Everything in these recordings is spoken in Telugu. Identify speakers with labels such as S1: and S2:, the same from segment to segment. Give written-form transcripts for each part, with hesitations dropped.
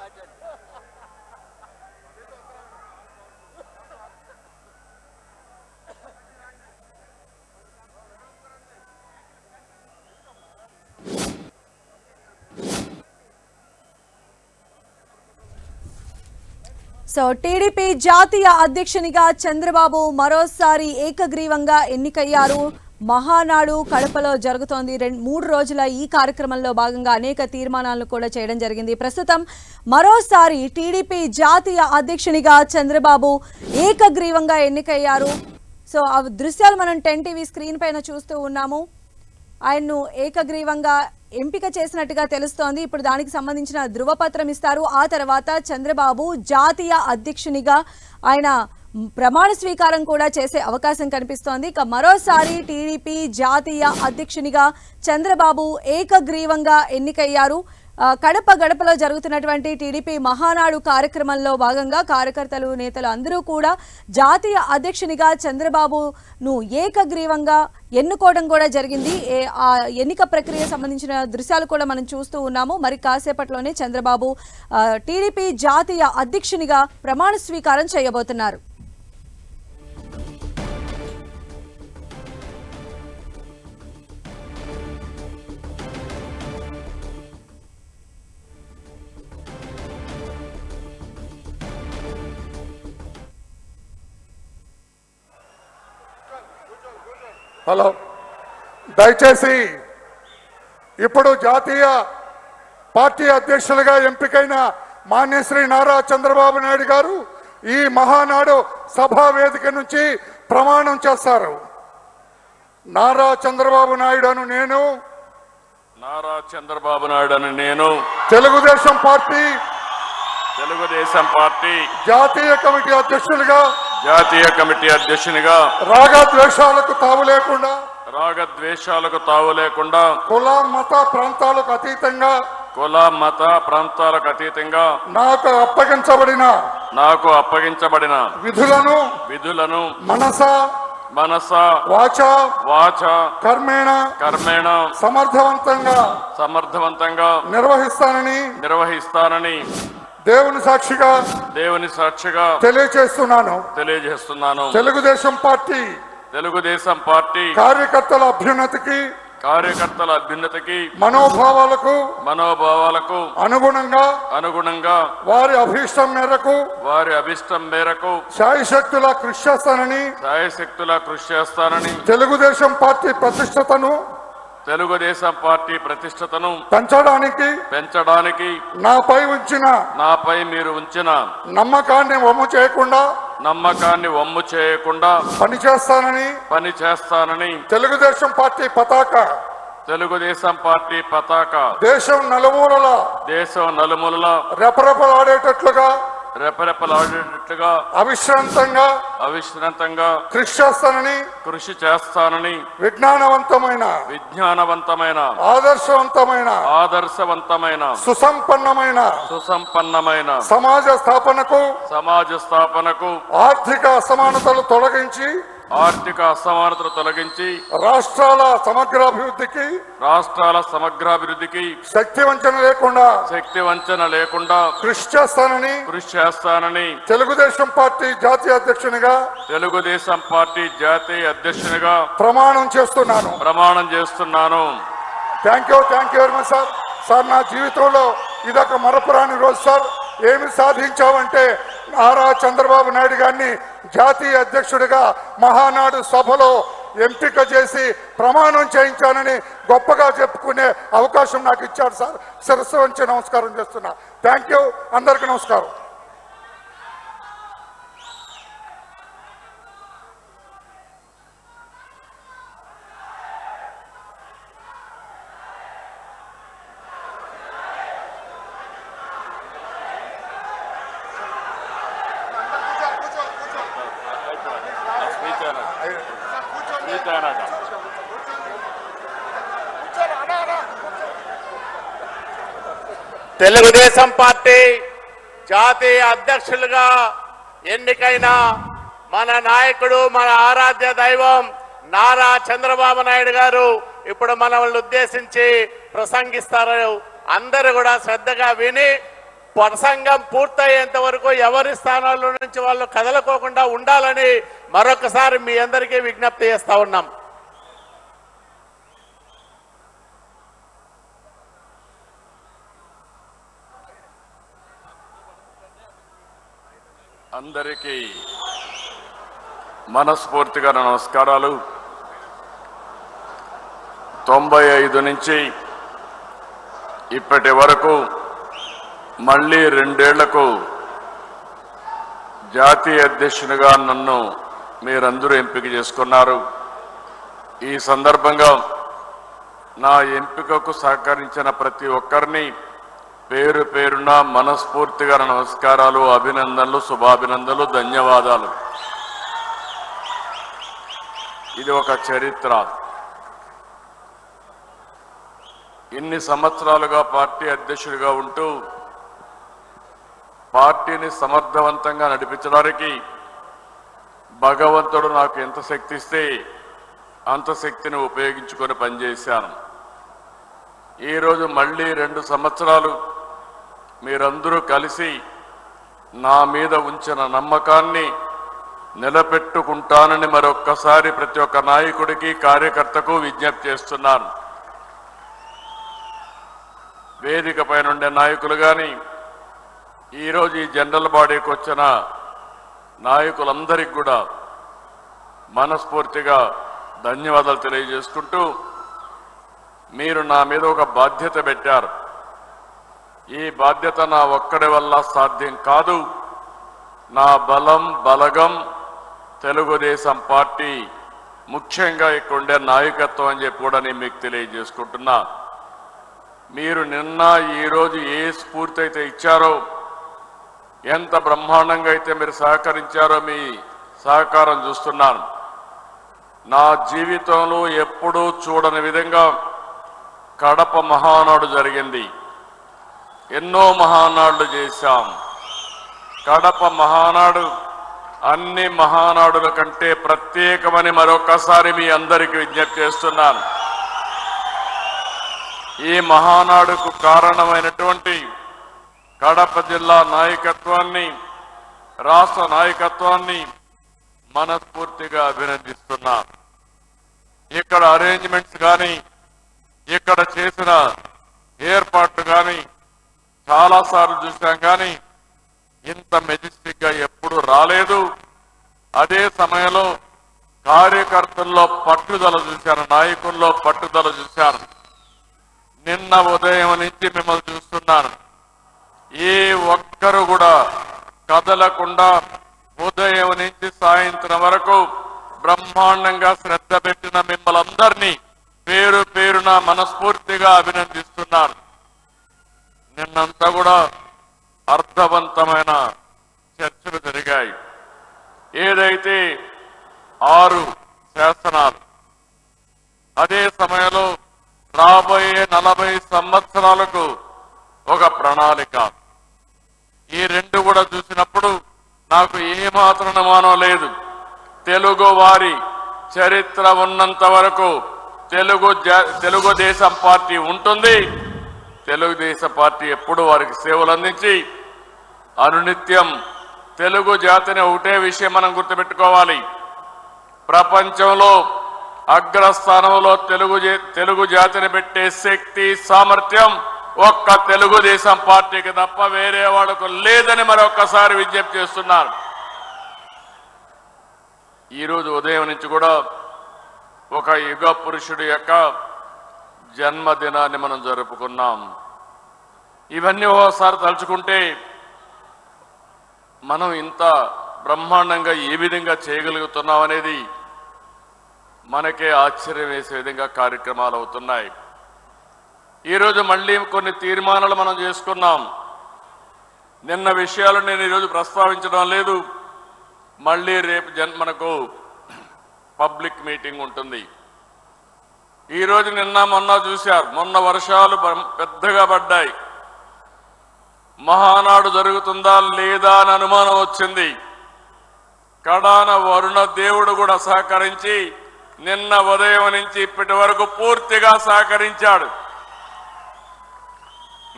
S1: సో టీడీపీ జాతీయ అధ్యక్షునిగా చంద్రబాబు మరోసారి ఏకగ్రీవంగా ఎన్నికయ్యారు. మహానాడు కడపలో జరుగుతోంది. 3 రోజుల ఈ కార్యక్రమంలో భాగంగా అనేక తీర్మానాలను కూడా చేయడం జరిగింది. ప్రస్తుతం మరోసారి టీడీపీ జాతీయ అధ్యక్షునిగా చంద్రబాబు ఏకగ్రీవంగా ఎన్నికయ్యారు. సో ఆ దృశ్యాలు మనం 10 టీవీ స్క్రీన్ పైన చూస్తూ ఉన్నాము. ఆయన్ను ఏకగ్రీవంగా ఎంపిక చేసినట్టుగా తెలుస్తోంది. ఇప్పుడు దానికి సంబంధించిన ధృవపత్రం ఇస్తారు. ఆ తర్వాత చంద్రబాబు జాతీయ అధ్యక్షునిగా ఆయన ప్రమాణ స్వీకారం కూడా చేసే అవకాశం కనిపిస్తోంది. ఇక మరోసారి టీడీపీ జాతీయ అధ్యక్షునిగా చంద్రబాబు ఏకగ్రీవంగా ఎన్నికయ్యారు. కడప గడపలో జరుగుతున్నటువంటి టీడీపీ మహానాడు కార్యక్రమంలో భాగంగా కార్యకర్తలు నేతలు అందరూ కూడా జాతీయ అధ్యక్షునిగా చంద్రబాబును ఏకగ్రీవంగా ఎన్నుకోవడం కూడా జరిగింది. ఆ ఎన్నిక ప్రక్రియ సంబంధించిన దృశ్యాలు కూడా మనం చూస్తూ ఉన్నాము. మరి కాసేపట్లోనే చంద్రబాబు టీడీపీ జాతీయ అధ్యక్షునిగా ప్రమాణ స్వీకారం చేయబోతున్నారు.
S2: హలో, దయచేసి ఇప్పుడు జాతీయ పార్టీ అధ్యక్షులుగా ఎంపికైన మాన్యశ్రీ నారా చంద్రబాబు నాయుడు గారు ఈ మహానాడు సభా వేదిక నుంచి ప్రమాణం చేస్తారు. నారా చంద్రబాబు నాయుడు అను నేను తెలుగుదేశం పార్టీ జాతీయ కమిటీ అధ్యక్షునిగా రాగద్వేషాలకు తావు లేకుండా కుల మత ప్రాంతాలకు అతీతంగా నాకు అప్పగించబడిన విధులను మనస వాచ కర్మేణ సమర్థవంతంగా నిర్వహిస్తానని దేవుని సాక్షిగా తెలియజేస్తున్నాను. తెలుగుదేశం పార్టీ కార్యకర్తల అభ్యున్నతికి మనోభావాలకు అనుగుణంగా వారి అభీష్టం మేరకు శాయశక్తులా కృషి చేస్తానని తెలుగుదేశం పార్టీ ప్రతిష్టతను పెంచడానికి నాపై మీరు ఉంచిన నమ్మకాన్ని వమ్ము చేయకుండా పనిచేస్తానని తెలుగుదేశం పార్టీ పతాక దేశం నలుమూలల రెపరెపలాడేటట్లుగా అవిశ్రాంతంగా కృషి చేస్తానని విజ్ఞానవంతమైన ఆదర్శవంతమైన సుసంపన్నమైన సమాజ స్థాపనకు ఆర్థిక అసమానతలు తొలగించి రాష్ట్రాల సమగ్రాభివృద్ధికి శక్తి వంచన లేకుండా కృషి చేస్తానని తెలుగుదేశం పార్టీ జాతీయ అధ్యక్షునిగా ప్రమాణం చేస్తున్నాను. Thank you very much sir. నా జీవితంలో ఇదొక మరపురాని రోజు సార్. ఏమి సాధించావంటే నారా చంద్రబాబు నాయుడు గారిని జాతీయ అధ్యక్షుడిగా మహానాడు సభలో ఎంపిక చేసి ప్రమాణం చేయించానని గొప్పగా చెప్పుకునే అవకాశం నాకు ఇచ్చారు సార్. శిరస్సు వంచి నమస్కారం చేస్తున్నా. Thank you. అందరికీ నమస్కారం.
S3: తెలుగుదేశం పార్టీ జాతీయ అధ్యక్షులుగా ఎన్నికైన మన నాయకుడు, మన ఆరాధ్య దైవం నారా చంద్రబాబు నాయుడు గారు ఇప్పుడు మనల్ని ఉద్దేశించి ప్రసంగిస్తారు. అందరూ కూడా శ్రద్ధగా విని ప్రసంగం పూర్తయ్యేంత వరకు ఎవరి స్థానాల్లో నుంచి వాళ్ళు కదలకోకుండా ఉండాలని మరొకసారి మీ అందరికీ విజ్ఞప్తి చేస్తా ఉన్నాం.
S4: అందరికీ మనస్ఫూర్తిగా నమస్కారాలు. 95 నుంచి ఇప్పటి వరకు మళ్ళీ 2 ఏళ్లకు జాతీయ అధ్యక్షునిగా నన్ను మీరందరూ ఎంపిక చేసుకున్నారు. ఈ సందర్భంగా నా ఎంపికకు సహకరించిన ప్రతి ఒక్కరిని పేరు పేరున మనస్ఫూర్తిగా నమస్కారాలు, అభినందనలు, శుభాభినందనలు, ధన్యవాదాలు. ఇది ఒక చరిత్ర. ఇన్ని సంవత్సరాలుగా పార్టీ అధ్యక్షుడిగా ఉంటూ పార్టీని సమర్థవంతంగా నడిపించడానికి భగవంతుడు నాకు ఎంత శక్తి ఇస్తే అంత శక్తిని ఉపయోగించుకొని పనిచేశాను. ఈరోజు మళ్ళీ 2 సంవత్సరాలు మీరందరూ కలిసి నా మీద ఉంచిన నమ్మకాన్ని నిలబెట్టుకుంటానని మరొక్కసారి ప్రతి ఒక్క నాయకుడికి, కార్యకర్తకు విజ్ఞప్తి చేస్తున్నాను. వేదిక పైన ఉండే నాయకులు కానీ, ఈరోజు ఈ జనరల్ బాడీకి వచ్చిన నాయకులందరికీ కూడా మనస్ఫూర్తిగా ధన్యవాదాలు తెలియజేసుకుంటూ, మీరు నా మీద ఒక బాధ్యత పెట్టారు. ఈ బాధ్యత నా ఒక్కడి వల్ల సాధ్యం కాదు. నా బలం, బలగం తెలుగుదేశం పార్టీ, ముఖ్యంగా ఇక్కడ ఉండే నాయకత్వం అని చెప్పి కూడా నేను మీకు తెలియజేసుకుంటున్నా. మీరు నిన్న ఈరోజు ఏ స్ఫూర్తి అయితే ఇచ్చారో, ఎంత బ్రహ్మాండంగా అయితే మీరు సహకరించారో మీ సహకారం చూస్తున్నాను. నా జీవితంలో ఎప్పుడూ చూడని విధంగా కడప మహానాడు జరిగింది. ఎన్నో మహానాడులు చేశాం. కడప మహానాడు అన్ని మహానాడుల కంటే ప్రత్యేకమని మరొకసారి మీ అందరికీ విజ్ఞప్తి చేస్తున్నాను. ఈ మహానాడుకు కారణమైనటువంటి కడప జిల్లా నాయకత్వాన్ని, రాష్ట్ర నాయకత్వాన్ని మనస్ఫూర్తిగా అభినందిస్తున్నాను. ఇక్కడ అరేంజ్మెంట్స్ కానీ, ఇక్కడ చేసిన ఏర్పాట్లు కానీ చాలాసార్లు చూసాం, కానీ ఇంత మెజెస్టిక్ గా ఎప్పుడు రాలేదు. అదే సమయంలో కార్యకర్తల్లో పట్టుదల చూశాను, నాయకుల్లో పట్టుదల చూశాను. నిన్న ఉదయం నుంచి మిమ్మల్ని చూస్తున్నాను. ఏ ఒక్కరు కూడా కదలకుండా ఉదయం నుంచి సాయంత్రం వరకు బ్రహ్మాండంగా శ్రద్ధ పెట్టిన మిమ్మల్ని అందరినీ పేరు పేరున మనస్ఫూర్తిగా అభినందిస్తున్నాను. నిన్నంతా కూడా అర్థవంతమైన చర్చలు జరిగాయి. ఏదైతే 6 శాసనాలు, అదే సమయంలో రాబోయే 40 సంవత్సరాలకు ఒక ప్రణాళిక, ఈ 2 కూడా చూసినప్పుడు నాకు ఏమాత్రం అనుమానం లేదు. తెలుగు వారి చరిత్ర ఉన్నంత వరకు తెలుగుదేశం పార్టీ ఉంటుంది. తెలుగుదేశం పార్టీ ఎప్పుడు వారికి సేవలు అందించి అనునిత్యం తెలుగు జాతిని ఒకటే విషయం మనం గుర్తుపెట్టుకోవాలి. ప్రపంచంలో అగ్రస్థానంలో తెలుగు జాతిని పెట్టే శక్తి, సామర్థ్యం ఒక్క తెలుగుదేశం పార్టీకి తప్ప వేరే వాళ్ళకు లేదని మరొక్కసారి విజ్ఞప్తి చేస్తున్నారు. ఈరోజు ఉదయం నుంచి కూడా ఒక యుగ పురుషుడి యొక్క జన్మదినాన్ని మనం జరుపుకున్నాం. ఇవన్నీ ఒకసారి తలుచుకుంటే మనం ఇంత బ్రహ్మాండంగా ఏ విధంగా చేయగలుగుతున్నాం అనేది మనకే ఆశ్చర్యం వేసే విధంగా కార్యక్రమాలు అవుతున్నాయి. ఈరోజు మళ్ళీ కొన్ని తీర్మానాలు మనం చేసుకున్నాం. నిన్న విషయాలు నేను ఈరోజు ప్రస్తావించడం లేదు. మళ్ళీ రేపు మనకు పబ్లిక్ మీటింగ్ ఉంటుంది. ఈరోజు నిన్న మొన్న చూశారు, మొన్న వర్షాలు పెద్దగా పడ్డాయి. మహానాడు జరుగుతుందా లేదా అని అనుమానం వచ్చింది. కడాన వరుణ దేవుడు కూడా సహకరించి నిన్న ఉదయం నుంచి ఇప్పటి వరకు పూర్తిగా సహకరించాడు.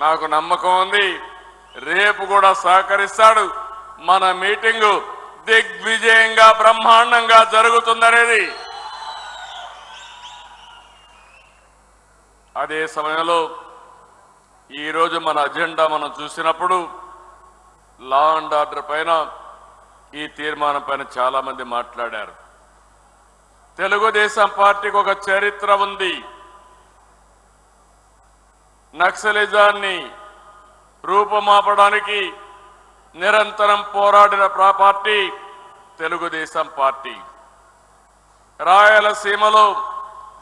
S4: నాకు నమ్మకం ఉంది రేపు కూడా సహకరిస్తాడు. మన మీటింగు దిగ్విజయంగా బ్రహ్మాండంగా జరుగుతుందనేది. అదే సమయంలో ఈరోజు మన అజెండా మనం చూసినప్పుడు లా అండ్ ఆర్డర్ పైన ఈ తీర్మానం పైన చాలా మంది మాట్లాడారు. తెలుగుదేశం పార్టీకి ఒక చరిత్ర ఉంది. నక్సలిజాన్ని రూపుమాపడానికి నిరంతరం పోరాడిన పార్టీ తెలుగుదేశం పార్టీ. రాయలసీమలో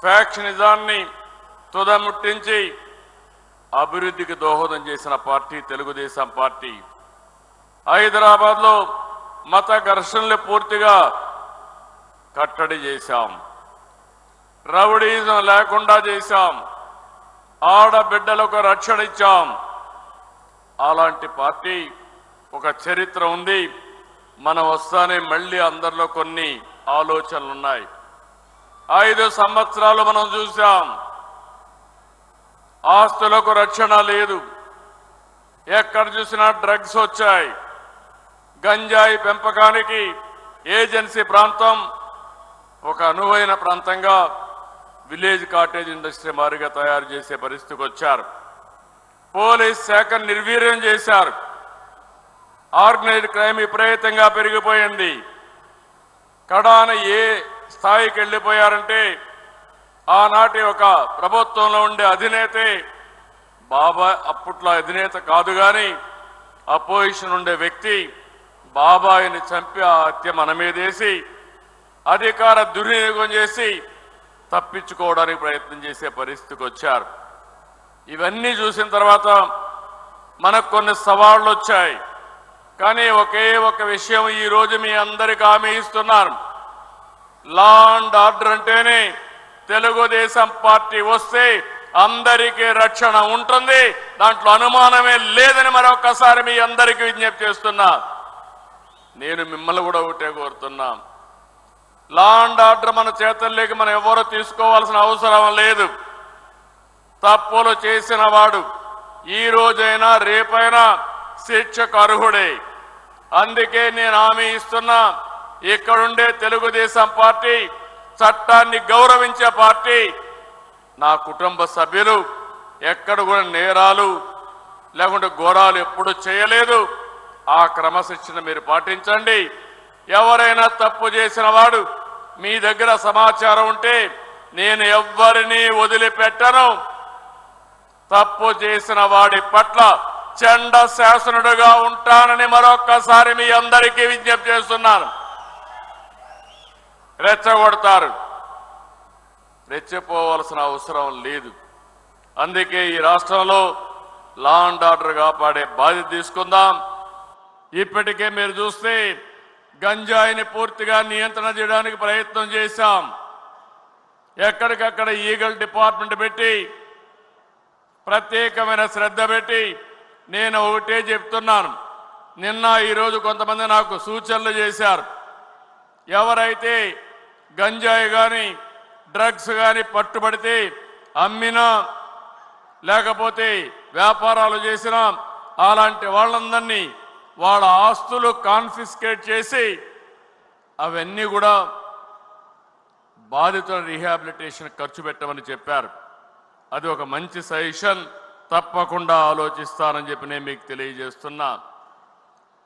S4: ఫ్యాక్షనిజాన్ని తుదముట్టించి అభివృద్ధికి దోహదం చేసిన పార్టీ తెలుగుదేశం పార్టీ. హైదరాబాద్లో మత ఘర్షణలు పూర్తిగా కట్టడి చేశాం. రౌడీజం లేకుండా చేశాం. ఆడబిడ్డలకు రక్షణ ఇచ్చాం. అలాంటి పార్టీ ఒక చరిత్ర ఉంది. మనం వస్తానే మళ్ళీ అందరిలో కొన్ని ఆలోచనలు ఉన్నాయి. 5 సంవత్సరాలు మనం చూసాం. ఆస్తులకు రక్షణ లేదు. ఎక్కడ చూసినా డ్రగ్స్ వచ్చాయి. గంజాయి పెంపకానికి ఏజెన్సీ ప్రాంతం ఒక అనువైన ప్రాంతంగా విలేజ్ కాటేజ్ ఇండస్ట్రీ మారిగా తయారు చేసే పరిస్థితికి వచ్చారు. పోలీస్ శాఖను నిర్వీర్యం చేశారు. ఆర్గనైజ్డ్ క్రైమ్ విపరీతంగా పెరిగిపోయింది. కడాన ఏ స్థాయికి వెళ్ళిపోయారంటే ఆనాటి ఒక ప్రభుత్వంలో ఉండే అధినేతే బాబాయ్, అప్పట్లో అధినేత కాదు కానీ అపోజిషన్ ఉండే వ్యక్తి బాబాయిని చంపి ఆ హత్య మన మీదేసి అధికార దుర్వినియోగం చేసి తప్పించుకోవడానికి ప్రయత్నం చేసే పరిస్థితికి వచ్చారు. ఇవన్నీ చూసిన తర్వాత మనకు కొన్ని సవాళ్లు వచ్చాయి. కానీ ఒకే ఒక విషయం ఈరోజు మీ అందరికీ హామీ ఇస్తున్నాను. లా అండ్ ఆర్డర్ అంటేనే తెలుగుదేశం పార్టీ వస్తే అందరికీ రక్షణ ఉంటుంది. దాంట్లో అనుమానమే లేదని మరొకసారి మీ అందరికీ విజ్ఞప్తి చేస్తున్నా. నేను మిమ్మల్ని కూడా ఒకటే కోరుతున్నా. లా అండ్ ఆర్డర్ మన చేతల్లోకి మనం ఎవరో తీసుకోవాల్సిన అవసరం లేదు. తప్పులు చేసిన వాడు ఈ రోజైనా రేపైనా శిక్షకు అర్హుడే. అందుకే నేను హామీ ఇస్తున్నా, ఇక్కడుండే తెలుగుదేశం పార్టీ చట్టాన్ని గౌరవించే పార్టీ. నా కుటుంబ సభ్యులు ఎక్కడ కూడా నేరాలు లేకుంటే ఘోరాలు ఎప్పుడు చేయలేదు. ఆ క్రమశిక్షణ మీరు పాటించండి. ఎవరైనా తప్పు చేసిన వాడు మీ దగ్గర సమాచారం ఉంటే నేను ఎవ్వరినీ వదిలిపెట్టను. తప్పు చేసిన వాడి పట్ల చండ శాసనుడుగా ఉంటానని మరొక్కసారి మీ అందరికీ విజ్ఞప్తి చేస్తున్నాను. రెచ్చగొడతారు, రెచ్చిపోవలసిన అవసరం లేదు. అందుకే ఈ రాష్ట్రంలో లా అండ్ ఆర్డర్ కాపాడే బాధ్యత తీసుకుందాం. ఇప్పటికే మీరు చూస్తే గంజాయిని పూర్తిగా నియంత్రణ చేయడానికి ప్రయత్నం చేశాం. ఎక్కడికక్కడ ఈగల్ డిపార్ట్మెంట్ పెట్టి ప్రత్యేకమైన శ్రద్ధ పెట్టి నేను ఒకటే చెప్తున్నాను. నిన్న ఈరోజు కొంతమంది నాకు సూచనలు చేశారు. ఎవరైతే గంజాయి కానీ డ్రగ్స్ కానీ పట్టుబడితే అమ్మినా లేకపోతే వ్యాపారాలు చేసినా అలాంటి వాళ్ళందరినీ వాళ్ళ ఆస్తులు కాన్ఫిస్కేట్ చేసి అవన్నీ కూడా బాధితుల రీహాబిలిటేషన్ ఖర్చు పెట్టమని చెప్పారు. అది ఒక మంచి సజెషన్. తప్పకుండా ఆలోచిస్తానని చెప్పి నేను మీకు తెలియజేస్తున్నా.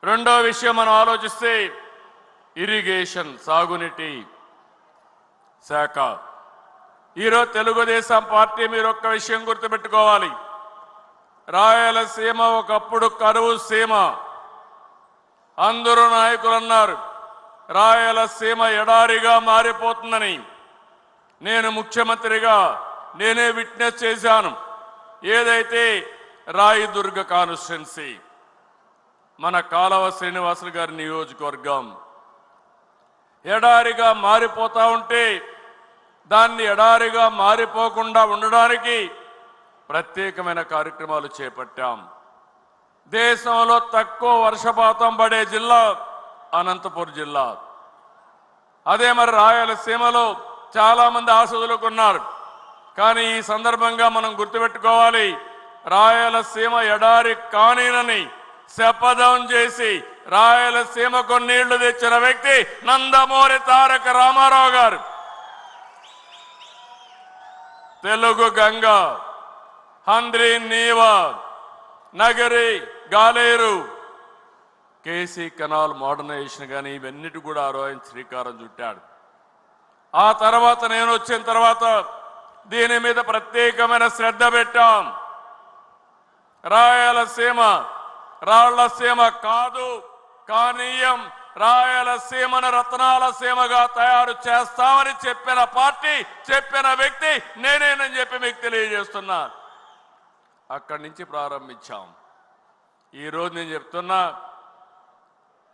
S4: రెండో విషయం మనం ఆలోచిస్తే ఇరిగేషన్, సాగునీటి శాఖ. ఈరోజు తెలుగుదేశం పార్టీ మీరు ఒక్క విషయం గుర్తుపెట్టుకోవాలి. రాయలసీమ ఒకప్పుడు కరువు సీమ. అందరూ నాయకులు అన్నారు రాయలసీమ ఎడారిగా మారిపోతుందని. నేను ముఖ్యమంత్రిగా నేనే విట్నెస్ చేశాను. ఏదైతే రాయదుర్గ కాన్స్టిట్యున్సీ, మన కాలవ శ్రీనివాసులు గారి నియోజకవర్గం ఎడారిగా మారిపోతా ఉంటే దాన్ని ఎడారిగా మారిపోకుండా ఉండడానికి ప్రత్యేకమైన కార్యక్రమాలు చేపట్టాం. దేశంలో తక్కువ వర్షపాతం పడే జిల్లా అనంతపురం జిల్లా. అదే మరి రాయలసీమలో చాలా మంది ఆశలుకున్నారు. కానీ ఈ సందర్భంగా మనం గుర్తుపెట్టుకోవాలి, రాయలసీమ ఎడారి కానీనని శపథం చేసి రాయలసీమకు నీళ్లు తెచ్చిన వ్యక్తి నందమూరి తారక రామారావు గారు. Telugu Ganga, Handri Neeva, Nagari, Galeru, KC canal modernisation కానీ ఇవన్నిటి కూడా ఆయన శ్రీకారం చుట్టాడు. ఆ తర్వాత నేను వచ్చిన తర్వాత దీని మీద ప్రత్యేకమైన శ్రద్ధ పెట్టాం. రాయలసీమ రాళ్లసీమ కాదు, కానీయం రాయలసీమను రత్నాల సీమగా తయారు చేస్తామని చెప్పిన పార్టీ, చెప్పిన వ్యక్తి నేనేనని చెప్పి మీకు తెలియజేస్తున్నా. అక్కడి నుంచి ప్రారంభించాం. ఈరోజు నేను చెప్తున్నా,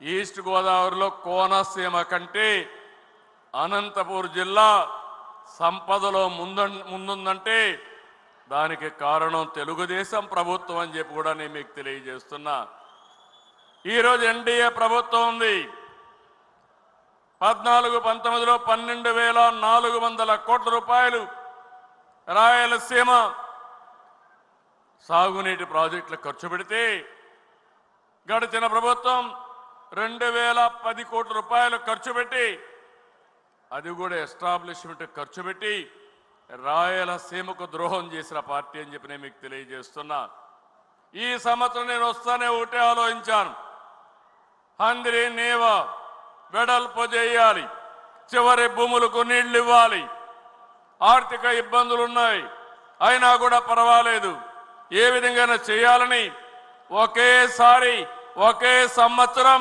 S4: ఈస్ట్ గోదావరిలో కోనసీమ కంటే అనంతపూర్ జిల్లా సంపదలో ముందుందంటే దానికి కారణం తెలుగుదేశం ప్రభుత్వం అని చెప్పి కూడా నేను మీకు తెలియజేస్తున్నా. ఈరోజు ఎన్డీఏ ప్రభుత్వం ఉంది. 14-19లో 12,400 కోట్ల రూపాయలు రాయలసీమ సాగునీటి ప్రాజెక్టులు ఖర్చు పెడితే గడిచిన ప్రభుత్వం 2,010 కోట్ల రూపాయలు ఖర్చు పెట్టి, అది కూడా ఎస్టాబ్లిష్మెంట్ ఖర్చు పెట్టి రాయలసీమకు ద్రోహం చేసిన పార్టీ అని చెప్పి నేను మీకు తెలియజేస్తున్నా. ఈ సంవత్సరం నేను వస్తానే ఒకటే ఆలోచించాను, హంద్రీ నీవా వెడల్పు చేయాలి, చివరి భూములకు నీళ్లు ఇవ్వాలి. ఆర్థిక ఇబ్బందులు ఉన్నాయి, అయినా కూడా పర్వాలేదు, ఏ విధంగా చేయాలని ఒకేసారి ఒకే సంవత్సరం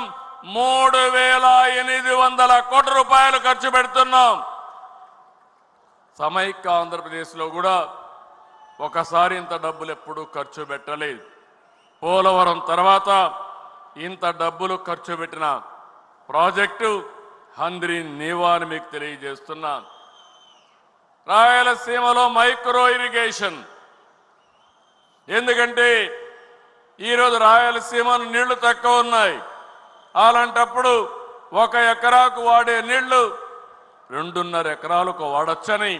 S4: 3,800 కోట్ల రూపాయలు ఖర్చు పెడుతున్నాం. సమైక్య ఆంధ్రప్రదేశ్లో కూడా ఒకసారి ఇంత డబ్బులు ఎప్పుడూ ఖర్చు పెట్టలేదు. పోలవరం తర్వాత ఇంత డబ్బులు ఖర్చు పెట్టిన ప్రాజెక్టు హంద్రీ నీవా అని మీకు తెలియజేస్తున్నా. రాయలసీమలో మైక్రో ఇరిగేషన్, ఎందుకంటే ఈరోజు రాయలసీమలో నీళ్లు తక్కువ ఉన్నాయి. అలాంటప్పుడు 1 ఎకరాకు వాడే నీళ్లు 2.5 ఎకరాలకు వాడొచ్చని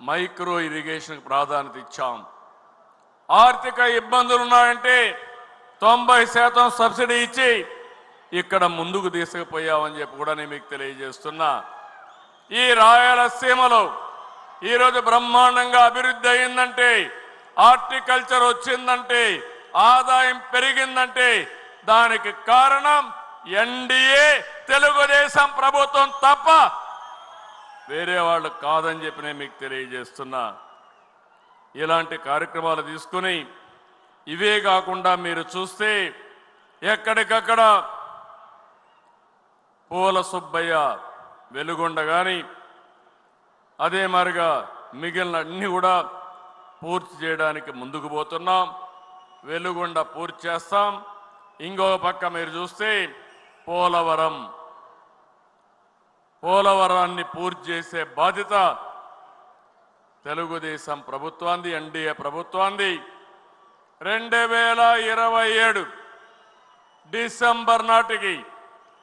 S4: మైక్రో ఇరిగేషన్కి ప్రాధాన్యత ఇచ్చాం. ఆర్థిక ఇబ్బందులు ఉన్నాయంటే 90% సబ్సిడీ ఇచ్చి ఇక్కడ ముందుకు తీసుకుపోయామని చెప్పి కూడా నేను మీకు తెలియజేస్తున్నా. ఈ రాయలసీమలో ఈరోజు బ్రహ్మాండంగా అభివృద్ధి అయిందంటే, హార్టికల్చర్ వచ్చిందంటే, ఆదాయం పెరిగిందంటే దానికి కారణం ఎన్డీఏ తెలుగుదేశం ప్రభుత్వం తప్ప వేరే వాళ్ళు కాదని చెప్పి నేను మీకు తెలియజేస్తున్నా. ఇలాంటి కార్యక్రమాలు తీసుకుని ఇవే కాకుండా మీరు చూస్తే ఎక్కడికక్కడ పూల సుబ్బయ్య, వెలుగొండ కానీ అదే మాదిరిగా మిగిలిన అన్ని కూడా పూర్తి చేయడానికి ముందుకు పోతున్నాం. వెలుగొండ పూర్తి చేస్తాం. ఇంకో పక్క మీరు చూస్తే పోలవరాన్ని పూర్తి చేసే బాధ్యత తెలుగుదేశం ప్రభుత్వాన్ని, ఎన్డీఏ ప్రభుత్వాన్ని. 2027 డిసెంబర్ నాటికి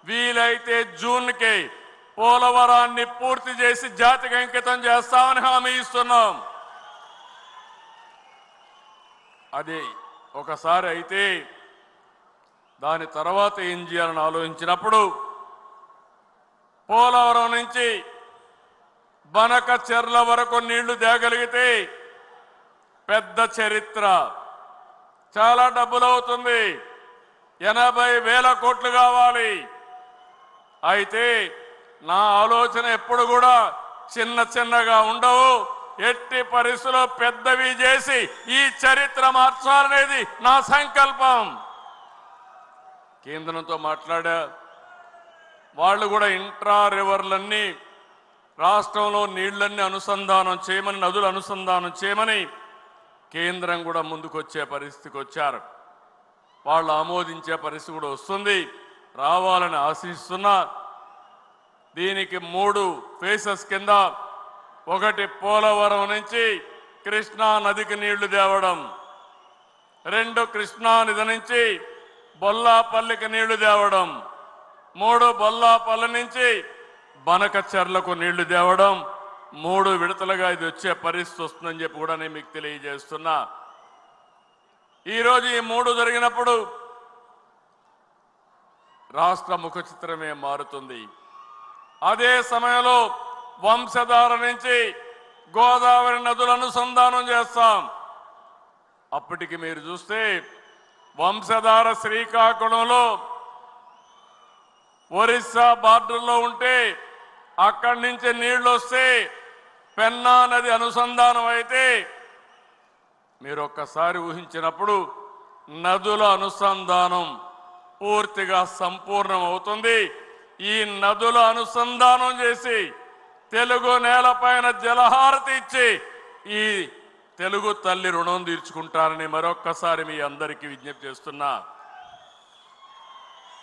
S4: వీలైతే జూన్కి పోలవరాన్ని పూర్తి చేసి జాతికి అంకితం చేస్తామని హామీ ఇస్తున్నాం. అది ఒకసారి అయితే దాని తర్వాత ఏం చేయాలని ఆలోచించినప్పుడు పోలవరం నుంచి బనక చెర్ల వరకు నీళ్లు తేగలిగితే పెద్ద చరిత్ర, చాలా డబ్బులు అవుతుంది, 80,000 కోట్లు కావాలి. అయితే నా ఆలోచన ఎప్పుడు కూడా చిన్నగా ఉండవు, ఎట్టి పరిస్థితుల్లో పెద్దవి చేసి ఈ చరిత్ర మార్చాలనేది నా సంకల్పం. కేంద్రంతో మాట్లాడా, వాళ్ళు కూడా ఇంట్రా రివర్లన్నీ రాష్ట్రంలో నీళ్లన్నీ అనుసంధానం చేయమని, నదులు అనుసంధానం చేయమని కేంద్రం కూడా ముందుకొచ్చే పరిస్థితికి వచ్చారు. వాళ్ళు ఆమోదించే పరిస్థితి కూడా వస్తుంది, రావాలని ఆశిస్తున్నా. దీనికి 3 ఫేసెస్ కింద, ఒకటి పోలవరం నుంచి కృష్ణా నదికి నీళ్లు తేవడం, 2 కృష్ణా నది నుంచి బొల్లాపల్లికి నీళ్లు తేవడం, 3 బొల్లాపల్లి నుంచి బనకచెర్లకు నీళ్లు తేవడం. 3 విడతలుగా ఇది వచ్చే పరిస్థితి వస్తుందని చెప్పి కూడా నేను మీకు తెలియజేస్తున్నా. ఈరోజు ఈ 3 జరిగినప్పుడు రాష్ట్ర ముఖ చిత్రమే మారుతుంది. అదే సమయంలో వంశధార నుంచి గోదావరి నదుల అనుసంధానం చేస్తాం. అప్పటికి మీరు చూస్తే వంశధార శ్రీకాకుళంలో ఒరిస్సా బార్డర్లో ఉంటే అక్కడి నుంచి నీళ్లు వస్తే పెన్నా నది అనుసంధానం అయితే మీరు ఒక్కసారి ఊహించినప్పుడు నదుల అనుసంధానం పూర్తిగా సంపూర్ణం అవుతుంది. ఈ నదుల అనుసంధానం చేసి తెలుగు నేలపైన జలహారతి ఇచ్చి ఈ తెలుగు తల్లి రుణం తీర్చుకుంటారని మరొక్కసారి మీ అందరికీ విజ్ఞప్తి చేస్తున్నా.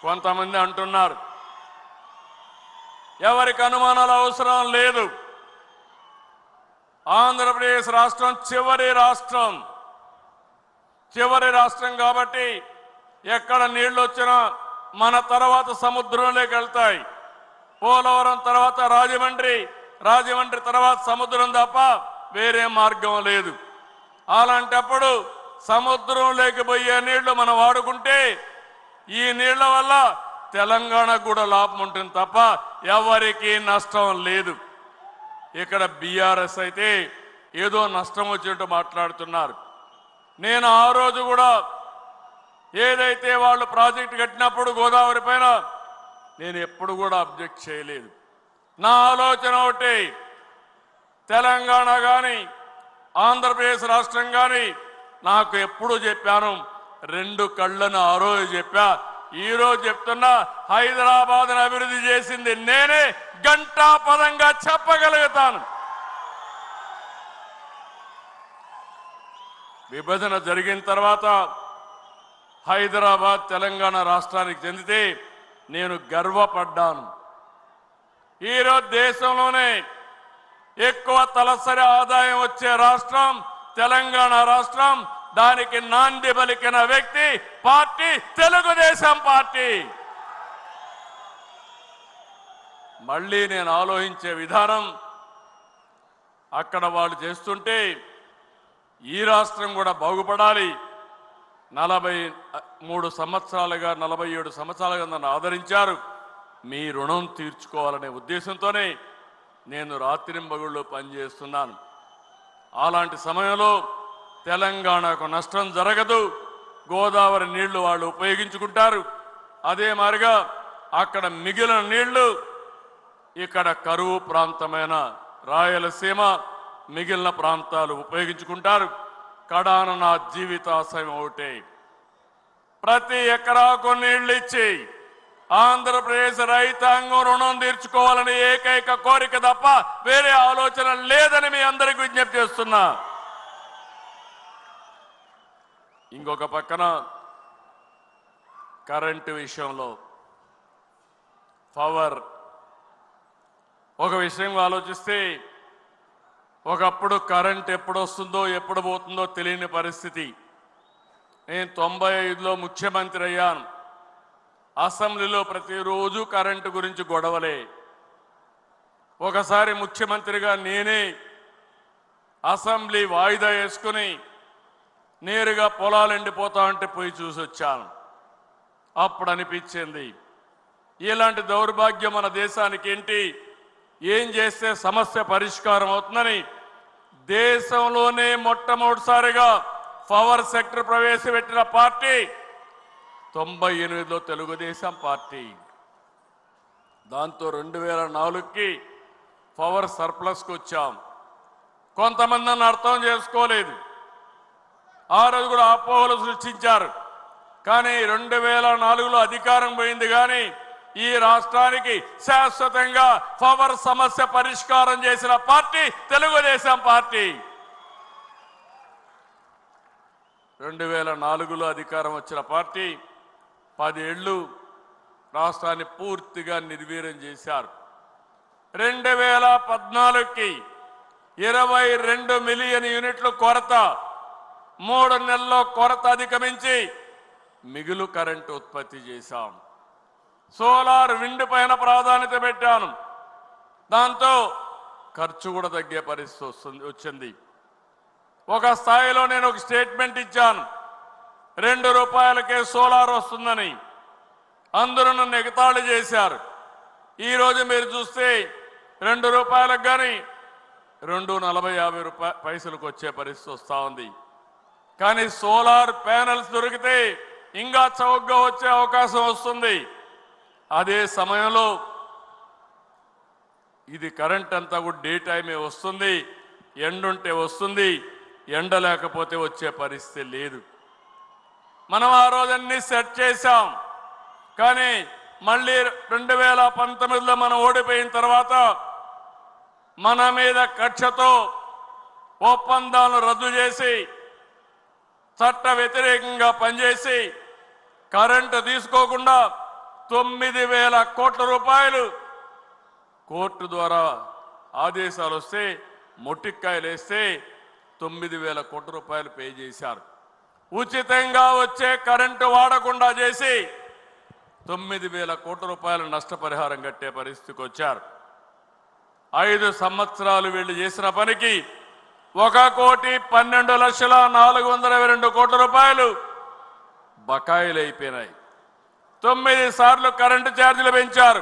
S4: కొంతమంది అంటున్నారు ఎవరికి అనుమానాలు అవసరం లేదు, ఆంధ్రప్రదేశ్ రాష్ట్రం చివరి రాష్ట్రం కాబట్టి ఎక్కడ నీళ్లు వచ్చినా మన తర్వాత సముద్రంలోకి వెళ్తాయి. పోలవరం తర్వాత రాజమండ్రి తర్వాత సముద్రం తప్ప వేరే మార్గం లేదు. అలాంటప్పుడు సముద్రంలోకి పోయే నీళ్లు మనం వాడుకుంటే ఈ నీళ్ల వల్ల తెలంగాణకు కూడా లాభం ఉంటుంది తప్ప ఎవరికి నష్టం లేదు. ఇక్కడ బీఆర్ఎస్ అయితే ఏదో నష్టం వచ్చినట్టు మాట్లాడుతున్నారు. నేను ఆ రోజు కూడా ఏదైతే వాళ్ళు ప్రాజెక్టు కట్టినప్పుడు గోదావరి పైన నేను ఎప్పుడు కూడా అబ్జెక్ట్ చేయలేదు. నా ఆలోచన ఒకటి, తెలంగాణ కానీ ఆంధ్రప్రదేశ్ రాష్ట్రం కానీ నాకు ఎప్పుడు చెప్పాను, రెండు కళ్ళను ఆ రోజు చెప్పా, ఈ రోజు చెప్తున్నా, హైదరాబాద్ను అభివృద్ధి చేసింది నేనే ఘంటాపదంగా చెప్పగలుగుతాను. విభజన జరిగిన తర్వాత హైదరాబాద్ తెలంగాణ రాష్ట్రానికి చెందితే నేను గర్వపడ్డాను. ఈరోజు దేశంలోనే ఎక్కువ తలసరి ఆదాయం వచ్చే రాష్ట్రం తెలంగాణ రాష్ట్రం. దానికి నాంది పలికిన వ్యక్తి పార్టీ తెలుగుదేశం పార్టీ. మళ్ళీ నేను ఆలోచించే విధానం, అక్కడ వాళ్ళు చేస్తుంటే ఈ రాష్ట్రం కూడా బాగుపడాలి. 47 సంవత్సరాలుగా నన్ను ఆదరించారు. మీ రుణం తీర్చుకోవాలనే ఉద్దేశంతోనే నేను రాత్రింబగుళ్ళు పనిచేస్తున్నాను. అలాంటి సమయంలో తెలంగాణకు నష్టం జరగదు. గోదావరి నీళ్లు వాళ్ళు ఉపయోగించుకుంటారు. అదే మాదిరిగా అక్కడ మిగిలిన నీళ్లు ఇక్కడ కరువు ప్రాంతమైన రాయలసీమ మిగిలిన ప్రాంతాలు ఉపయోగించుకుంటారు. కడాన నా జీవితాశయం ఒకటే, ప్రతి ఎకరాకు నీళ్లు ఇచ్చి ఆంధ్రప్రదేశ్ రైతాంగం రుణం తీర్చుకోవాలని ఏకైక కోరిక తప్ప వేరే ఆలోచన లేదని మీ అందరికీ విజ్ఞప్తి చేస్తున్నా. ఇంకొక పక్కన కరెంటు విషయంలో పవర్ ఒక విషయం ఆలోచిస్తే, ఒకప్పుడు కరెంట్ ఎప్పుడు వస్తుందో ఎప్పుడు పోతుందో తెలియని పరిస్థితి. నేను 95లో ముఖ్యమంత్రి అయ్యాను. అసెంబ్లీలో ప్రతిరోజు కరెంటు గురించి గొడవలే. ఒకసారి ముఖ్యమంత్రిగా నేనే అసెంబ్లీ వాయిదా వేసుకుని నేరుగా పొలాలు ఎండిపోతా అంటే పోయి చూసి వచ్చాను. అప్పుడు అనిపించింది, ఇలాంటి దౌర్భాగ్యం మన దేశానికి ఏంటి, ఏం చేస్తే సమస్య పరిష్కారం అవుతుందని దేశంలోనే మొట్టమొదటిసారిగా పవర్ సెక్టర్ ప్రవేశపెట్టిన పార్టీ 98లో తెలుగుదేశం పార్టీ. దాంతో 2004కి పవర్ సర్ప్లస్కి వచ్చాం. కొంతమంది నన్ను అర్థం చేసుకోలేదు. ఆ రోజు కూడా అపోహలు సృష్టించారు. కానీ 2004లో అధికారం పోయింది. కానీ ఈ రాష్ట్రానికి శాశ్వతంగా పవర్ సమస్య పరిష్కారం చేసిన పార్టీ తెలుగుదేశం పార్టీ. 2004లో అధికారం వచ్చిన పార్టీ 10 ఏళ్లు రాష్ట్రాన్ని పూర్తిగా నిర్వీర్యం చేశారు. 2014కి 22 మిలియన్ యూనిట్లు కొరత, 3 నెలల్లో కొరత అధిగమించి మిగులు కరెంటు ఉత్పత్తి చేశాం. సోలార్ విండ్ పైన ప్రాధాన్యత పెట్టాను. దాంతో ఖర్చు కూడా తగ్గే పరిస్థితి వచ్చింది. ఒక స్థాయిలో నేను ఒక స్టేట్మెంట్ ఇచ్చాను, 2 రూపాయలకే సోలార్ వస్తుందని. అందరూ నన్ను ఎగతాళి చేశారు. ఈరోజు మీరు చూస్తే ₹2 కానీ 2.40 పైసలకు వచ్చే పరిస్థితి వస్తూ ఉంది. కానీ సోలార్ ప్యానెల్స్ దొరికితే ఇంకా చౌకగా వచ్చే అవకాశం వస్తుంది. అదే సమయంలో ఇది కరెంట్ అంతా కూడా డే టైమే వస్తుంది, ఎండుంటే వస్తుంది, ఎండ లేకపోతే వచ్చే పరిస్థితి లేదు. మనం ఆ రోజన్నీ సెట్ చేశాం. కానీ మళ్ళీ 2019లో మనం ఓడిపోయిన తర్వాత మన మీద కక్షతో ఒప్పందాలను రద్దు చేసి చట్ట వ్యతిరేకంగా పనిచేసి కరెంటు తీసుకోకుండా 9,000 కోట్ల రూపాయలు కోర్టు ద్వారా ఆదేశాలు వస్తే మొట్టికాయలు వేస్తే 9,000 కోట్ల రూపాయలు పే చేశారు. ఉచితంగా వచ్చే కరెంటు వాడకుండా చేసి 9,000 కోట్ల రూపాయల నష్టపరిహారం కట్టే పరిస్థితికి వచ్చారు. 5 సంవత్సరాలు వీళ్ళు చేసిన పనికి 1,12,422 కోట్ల రూపాయలు బకాయిలు అయిపోయినాయి. 9 సార్లు కరెంటు ఛార్జీలు పెంచారు.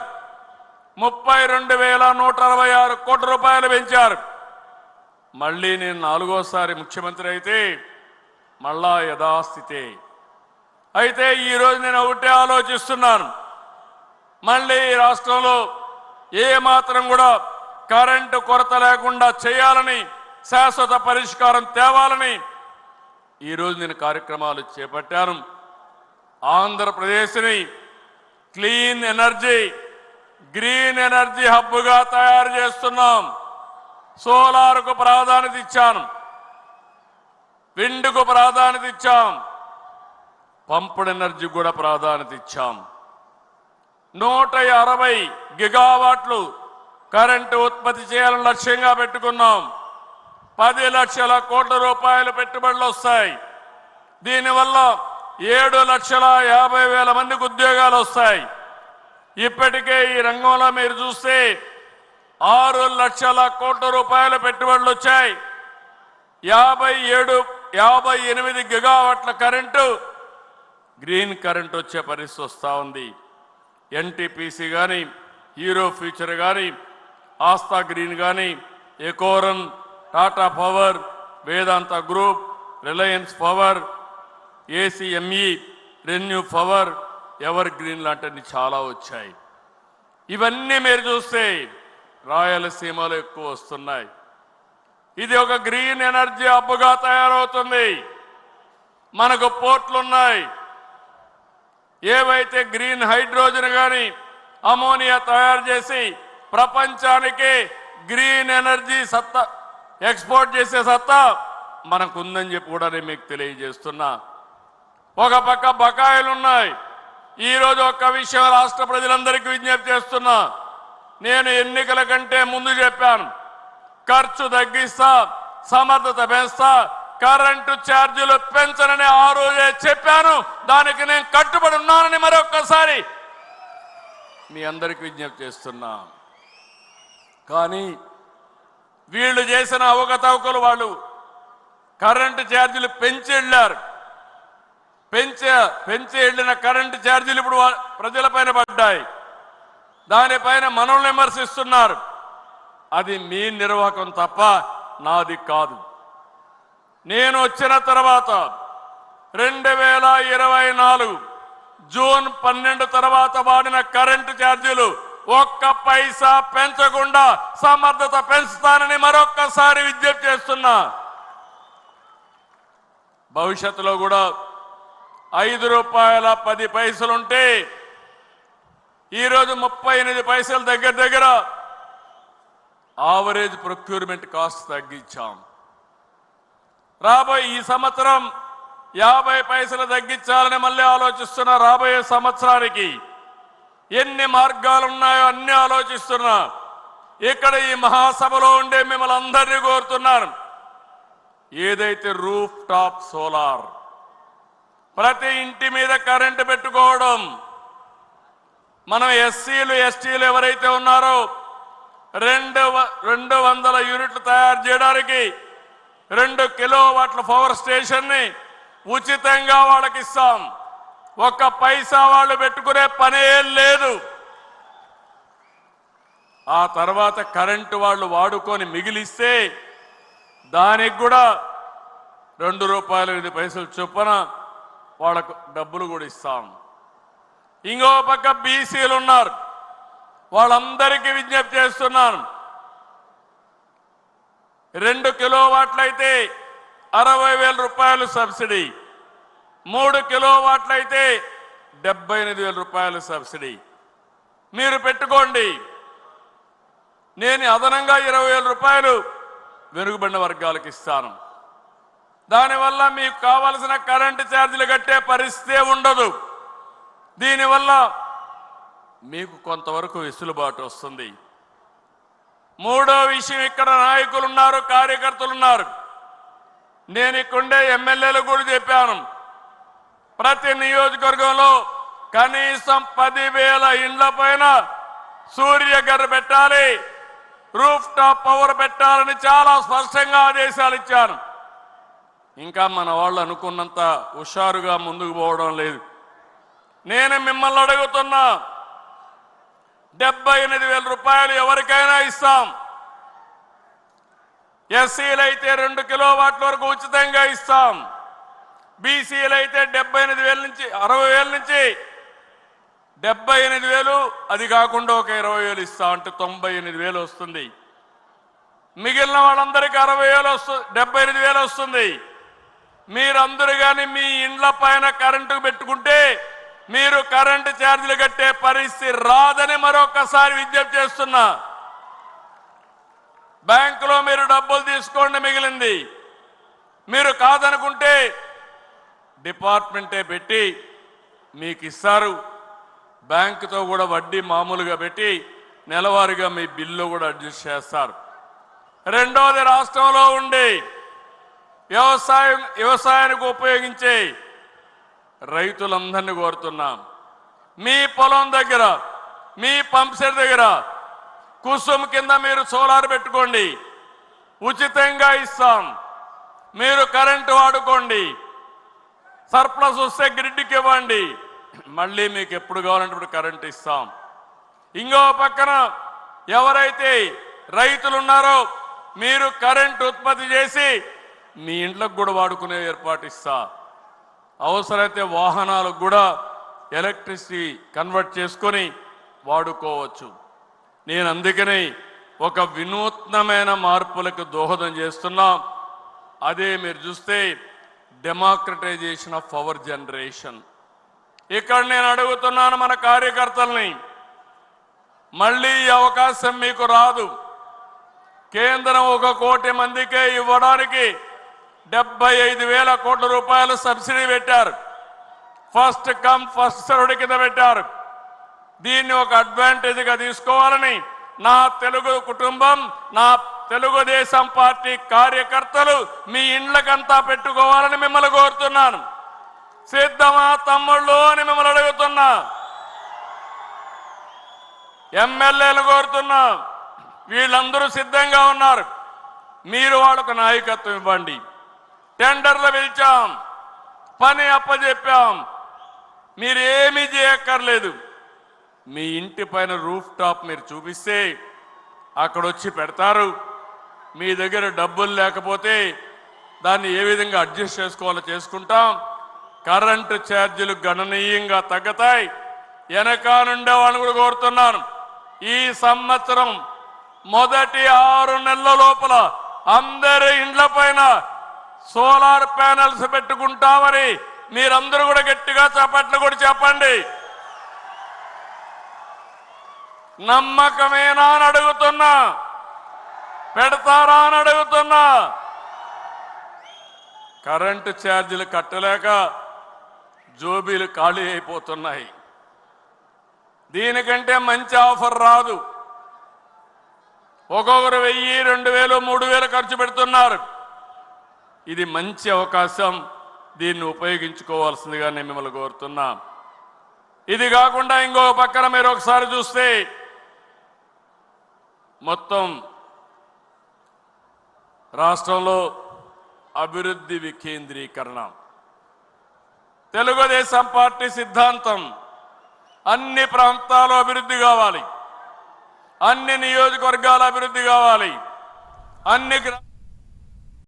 S4: 32,166 కోట్ల రూపాయలు పెంచారు. మళ్ళీ నేను 4వసారి ముఖ్యమంత్రి అయితే మళ్ళా యథాస్థితే. అయితే ఈరోజు నేను ఒకటే ఆలోచిస్తున్నాను, మళ్ళీ ఈ రాష్ట్రంలో ఏ మాత్రం కూడా కరెంటు కొరత లేకుండా చేయాలని, శాశ్వత పరిష్కారం తేవాలని ఈరోజు నేను కార్యక్రమాలు చేపట్టాను. ఆంధ్రప్రదేశ్ని క్లీన్ ఎనర్జీ, గ్రీన్ ఎనర్జీ హబ్గా తయారు చేస్తున్నాం. సోలార్కు ప్రాధాన్యత ఇచ్చాను, విండ్కు ప్రాధాన్యత ఇచ్చాం, పంపుడ్ ఎనర్జీ కూడా ప్రాధాన్యత ఇచ్చాం. 160 గిగావాట్లు కరెంటు ఉత్పత్తి చేయాలని లక్ష్యంగా పెట్టుకున్నాం. 10 లక్షల కోట్ల రూపాయలు పెట్టుబడులు వస్తాయి. దీనివల్ల 7,50,000 మందికి ఉద్యోగాలు వస్తాయి. ఇప్పటికే ఈ రంగంలో మీరు చూస్తే 6 లక్షల కోట్ల రూపాయల పెట్టుబడులు వచ్చాయి. 58 గిగావాట్ల కరెంటు, గ్రీన్ కరెంట్ వచ్చే పరిస్థితి వస్తూ ఉంది. ఎన్టీపీసీ కానీ, హీరో ఫ్యూచర్ కానీ, ఆస్థా గ్రీన్ కానీ, Ecoren, Tata power, Vedanta group, Reliance power, ACME, ReNew power, evergreen లాంటివి చాలా వచ్చాయి. ఇవన్నీ మీరు చూస్తే రాయలసీమలో ఎక్కువ వస్తున్నాయి. ఇది ఒక గ్రీన్ ఎనర్జీ హబ్గా తయారవుతుంది. మనకు పోర్ట్లున్నాయి. ఏవైతే గ్రీన్ హైడ్రోజన్ కానీ అమోనియా తయారు చేసి ప్రపంచానికి గ్రీన్ ఎనర్జీ సత్తా ఎక్స్పోర్ట్ చేసే సత్తా మనకుందని చెప్పి కూడా నేను మీకు తెలియజేస్తున్నా. ఒక పక్క బకాయిలు ఉన్నాయి. ఈరోజు ఒక్క విషయం రాష్ట్ర ప్రజలందరికీ విజ్ఞప్తి చేస్తున్నా. నేను ఎన్నికల కంటే ముందు చెప్పాను, ఖర్చు తగ్గిస్తా, సమర్థత పెంచుతా, కరెంటు ఛార్జీలు పెంచనని ఆ రోజే చెప్పాను. దానికి నేను కట్టుబడి ఉన్నానని మరొక్కసారి మీ అందరికీ విజ్ఞప్తి చేస్తున్నా. కానీ వీళ్ళు చేసిన అవకతవకలు, వాళ్ళు కరెంటు ఛార్జీలు పెంచి వెళ్ళారు. పెంచి వెళ్ళిన కరెంటు ఛార్జీలు ఇప్పుడు ప్రజలపైన పడ్డాయి. దానిపైన మనల్ని విమర్శిస్తున్నారు. అది మీ నిర్వాహకం తప్ప నాది కాదు. నేను వచ్చిన తర్వాత 2024 జూన్ 12 తర్వాత వాడిన కరెంటు ఛార్జీలు 1 పైసా పెంచకుండా సమర్థత పెంచుతానని మరొక్కసారి విజ్ఞప్తి చేస్తున్నా. భవిష్యత్తులో కూడా ₹5.10 ఉంటే ఈరోజు 38 పైసలు దగ్గర ఆవరేజ్ ప్రొక్యూర్మెంట్ కాస్ట్ తగ్గించాం. రాబోయే ఈ సంవత్సరం 50 పైసలు తగ్గించాలని మళ్ళీ ఆలోచిస్తున్నా. రాబోయే సంవత్సరానికి ఎన్ని మార్గాలు ఉన్నాయో అన్ని ఆలోచిస్తున్నా. ఇక్కడ ఈ మహాసభలో ఉండే మిమ్మల్ని అందరినీ కోరుతున్నాను, ఏదైతే రూఫ్ టాప్ సోలార్ ప్రతి ఇంటి మీద కరెంటు పెట్టుకోవడం, మనం ఎస్సీలు ఎస్టీలు ఎవరైతే ఉన్నారో 200 యూనిట్లు తయారు చేయడానికి 2 కిలోవాట్ల పవర్ స్టేషన్ ని ఉచితంగా వాళ్ళకి ఇస్తాం. ఒక్క పైసా వాళ్ళు పెట్టుకునే పనే లేదు. ఆ తర్వాత కరెంటు వాళ్ళు వాడుకొని మిగిలిస్తే దానికి కూడా ₹2.5 చొప్పున వాళ్ళకు డబ్బులు కూడా ఇస్తాం. ఇంకో పక్క బీసీలు ఉన్నారు, వాళ్ళందరికీ విజ్ఞప్తి చేస్తున్నాను. 2 కిలోవాట్లయితే ₹60,000 సబ్సిడీ, 3 కిలోవాట్లయితే ₹78,000 సబ్సిడీ మీరు పెట్టుకోండి. నేను అదనంగా ₹20,000 వెనుకబడిన వర్గాలకు ఇస్తాను. దానివల్ల మీకు కావలసిన కరెంటు ఛార్జీలు కట్టే పరిస్థితే ఉండదు. దీనివల్ల మీకు కొంతవరకు వెసులుబాటు వస్తుంది. మూడో విషయం, ఇక్కడ నాయకులు ఉన్నారు, కార్యకర్తలు ఉన్నారు. నేను ఇక్కడుండే ఎమ్మెల్యేలు కూడా చెప్పాను, ప్రతి నియోజకవర్గంలో కనీసం 10,000 ఇండ్ల పైన సూర్యఘర్ పెట్టాలి, రూఫ్ టాప్ పవర్ పెట్టాలని చాలా స్పష్టంగా ఆదేశాలు ఇచ్చాను. ఇంకా మన వాళ్ళు అనుకున్నంత హుషారుగా ముందుకు పోవడం లేదు. నేను మిమ్మల్ని అడుగుతున్నా, ₹78,000 ఎవరికైనా ఇస్తాం. ఎస్సీలు అయితే 2 కిలోవాట్ల వరకు ఉచితంగా ఇస్తాం. బీసీలు అయితే 78,000 నుంచి 60,000 నుంచి 78,000, అది కాకుండా ఒక 20,000 ఇస్తాం, అంటే 98,000 వస్తుంది. మిగిలిన వాళ్ళందరికీ 60,000 వస్తుంది, 78,000 వస్తుంది. మీరందరూ కానీ మీ ఇండ్ల పైన కరెంటు పెట్టుకుంటే మీరు కరెంటు ఛార్జీలు కట్టే పరిస్థితి రాదని మరొకసారి విజ్ఞప్తి చేస్తున్నా. బ్యాంకులో మీరు డబ్బులు తీసుకోండి, మిగిలింది మీరు కాదనుకుంటే డిపార్ట్మెంటే పెట్టి మీకు ఇస్తారు. బ్యాంకుతో కూడా వడ్డీ మామూలుగా పెట్టి నెలవారీగా మీ బిల్లు కూడా అడ్జస్ట్ చేస్తారు. రెండోది, రాష్ట్రంలో ఉండి వ్యవసాయానికి ఉపయోగించే రైతులందరినీ కోరుతున్నాం, మీ పొలం దగ్గర, మీ పంప్ సెట్ దగ్గర కుసుమ్ కింద మీరు సోలార్ పెట్టుకోండి, ఉచితంగా ఇస్తాం. మీరు కరెంటు వాడుకోండి, సర్ప్లస్ వస్తే గ్రిడ్కి ఇవ్వండి, మళ్ళీ మీకు ఎప్పుడు కావాలంటే ఇప్పుడు కరెంటు ఇస్తాం. ఇంకో పక్కన ఎవరైతే రైతులు ఉన్నారో మీరు కరెంటు ఉత్పత్తి చేసి మీ ఇంట్లకు కూడా వాడుకునే ఏర్పాటు ఇస్తా. అవసరమైతే వాహనాలకు కూడా ఎలక్ట్రిసిటీ కన్వర్ట్ చేసుకొని వాడుకోవచ్చు. నేను అందుకని ఒక వినూత్నమైన మార్పులకు దోహదం చేస్తున్నాం. అదే మీరు చూస్తే డెమోక్రటైజేషన్ ఆఫ్ పవర్ జనరేషన్. ఇక్కడ నేను అడుగుతున్నాను మన కార్యకర్తల్ని, మళ్ళీ ఈ అవకాశం మీకు రాదు. కేంద్రం 1 కోటి మందికే ఇవ్వడానికి 75,000 కోట్ల రూపాయలు సబ్సిడీ పెట్టారు. ఫస్ట్ కమ్ ఫస్ట్ సర్వ్డ్ కింద పెట్టారు. దీన్ని ఒక అడ్వాంటేజ్గా తీసుకోవాలని నా తెలుగు కుటుంబం, నా తెలుగుదేశం పార్టీ కార్యకర్తలు మీ ఇండ్లకంతా పెట్టుకోవాలని మిమ్మల్ని కోరుతున్నాను. సిద్ధమా తమ్ముళ్ళు అని మిమ్మల్ని అడుగుతున్నా. ఎమ్మెల్యేలు కోరుతున్నా, వీళ్ళందరూ సిద్ధంగా ఉన్నారు. మీరు వాళ్ళకు నాయకత్వం ఇవ్వండి. టెండర్లు పిలిచాం, పని అప్పచెప్పాం, మీరు ఏమీ చేయక్కర్లేదు. మీ ఇంటి పైన రూఫ్ టాప్ మీరు చూపిస్తే అక్కడ వచ్చి పెడతారు. మీ దగ్గర డబ్బులు లేకపోతే దాన్ని ఏ విధంగా అడ్జస్ట్ చేసుకోవాలో చేసుకుంటాం. కరెంటు ఛార్జీలు గణనీయంగా తగ్గుతాయి. వెనక నుండే వాళ్ళని కూడా కోరుతున్నాను, ఈ సంవత్సరం మొదటి 6 నెలల లోపల అందరి ఇండ్ల పైన సోలార్ ప్యానెల్స్ పెట్టుకుంటామని మీరందరూ కూడా గట్టిగా చప్పట్లు కూడా చెప్పండి. నమ్మకమేనా అని అడుగుతున్నా, పెడతారా అని అడుగుతున్నా. కరెంటు ఛార్జీలు కట్టలేక జోబీలు ఖాళీ అయిపోతున్నాయి. దీనికంటే మంచి ఆఫర్ రాదు. ఒక్కొక్కరు 1,000, 2,000, 3,000 ఖర్చు పెడుతున్నారు. ఇది మంచి అవకాశం, దీన్ని ఉపయోగించుకోవాల్సిందిగా నేను మిమ్మల్ని కోరుతున్నా. ఇది కాకుండా ఇంకో పక్కన మీరు ఒకసారి చూస్తే మొత్తం రాష్ట్రంలో అభివృద్ధి వికేంద్రీకరణ. తెలుగుదేశం పార్టీ సిద్ధాంతం అన్ని ప్రాంతాలు అభివృద్ధి కావాలి, అన్ని నియోజకవర్గాల అభివృద్ధి కావాలి, అన్ని